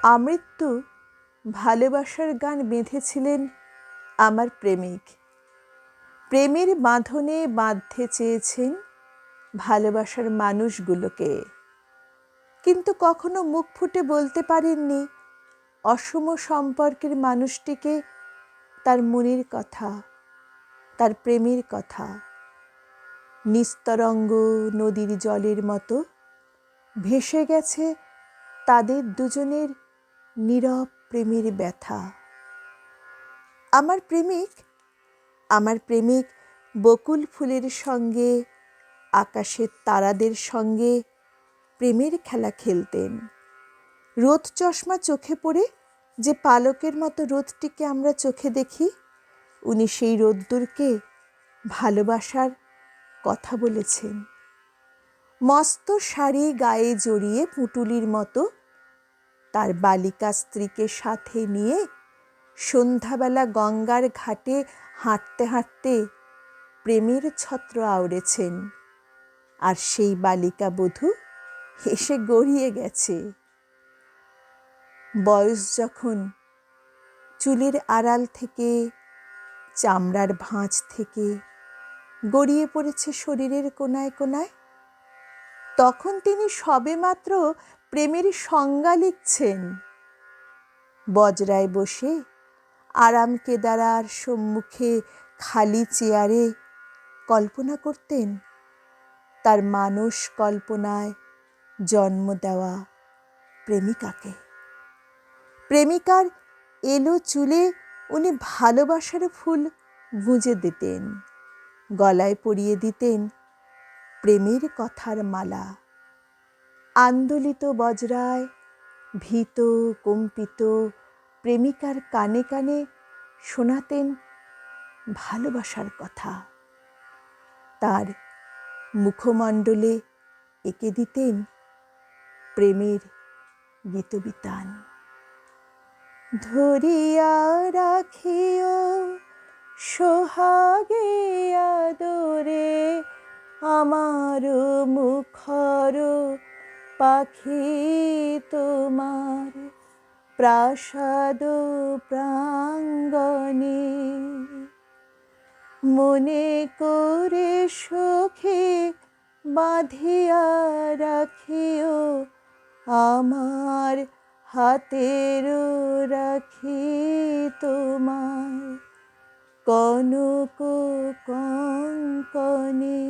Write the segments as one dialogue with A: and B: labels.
A: আমৃত্যু ভালোবাসার গান বেঁধেছিলেন আমার প্রেমিক। প্রেমের বাঁধনে বাঁধতে চেয়েছেন ভালোবাসার মানুষগুলোকে, কিন্তু কখনো মুখ ফুটে বলতে পারেননি অসম সম্পর্কের মানুষটিকে তার মনের কথা, তার প্রেমের কথা। নিস্তরঙ্গ নদীর জলের মতো ভেসে গেছে তাদের দুজনের নীরব প্রেমের ব্যথা। আমার প্রেমিক বকুল ফুলের সঙ্গে, আকাশের তারাদের সঙ্গে প্রেমের খেলা খেলতেন। রোদ চশমা চোখে পড়ে যে পালকের মতো রোদটিকে আমরা চোখে দেখি, উনি সেই রোদ্দুরকে ভালোবাসার কথা বলেছেন। মস্ত শাড়ি গায়ে জড়িয়ে পুঁটুলির মতো তার বালিকা স্ত্রীকে সাথে নিয়ে সন্ধ্যাবেলা গঙ্গার ঘাটে হাঁটতে হাঁটতে প্রেমের ছত্র আওড়েছেন। আর সেই বালিকা বধূ এসে গড়িয়ে গেছে। বয়স যখন চুলের আড়াল থেকে, চামড়ার ভাঁজ থেকে গড়িয়ে পড়েছে শরীরের কোনায় কোনায়, তখন তিনি সবেমাত্র প্রেমের সংজ্ঞা লিখছেন। বজরায় বসে আরাম কেদারার সম্মুখে খালি চেয়ারে কল্পনা করতেন তার মানস কল্পনায় জন্ম দেওয়া প্রেমিকাকে। প্রেমিকার এলো চুলে উনি ভালোবাসার ফুল গুঁজে দিতেন, গলায় পরিয়ে দিতেন প্রেমের কথার মালা। আন্দোলিত বজরায় ভীত কম্পিত প্রেমিকার কানে কানে শোনাতেন ভালোবাসার কথা। তার মুখমণ্ডলে এঁকে দিতেন প্রেমের গীতবিতান। ধরিয়া রাখিও সোহাগে আদরে আমার মুখর পাখি তোমার প্রাসাদ প্রাঙ্গণে, মনে করে সখে বাঁধিয়া রাখিও আমার হাতের রাখি তোমার কনক কঙ্কণে।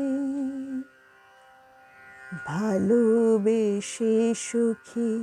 A: ভালোবেসে সুখী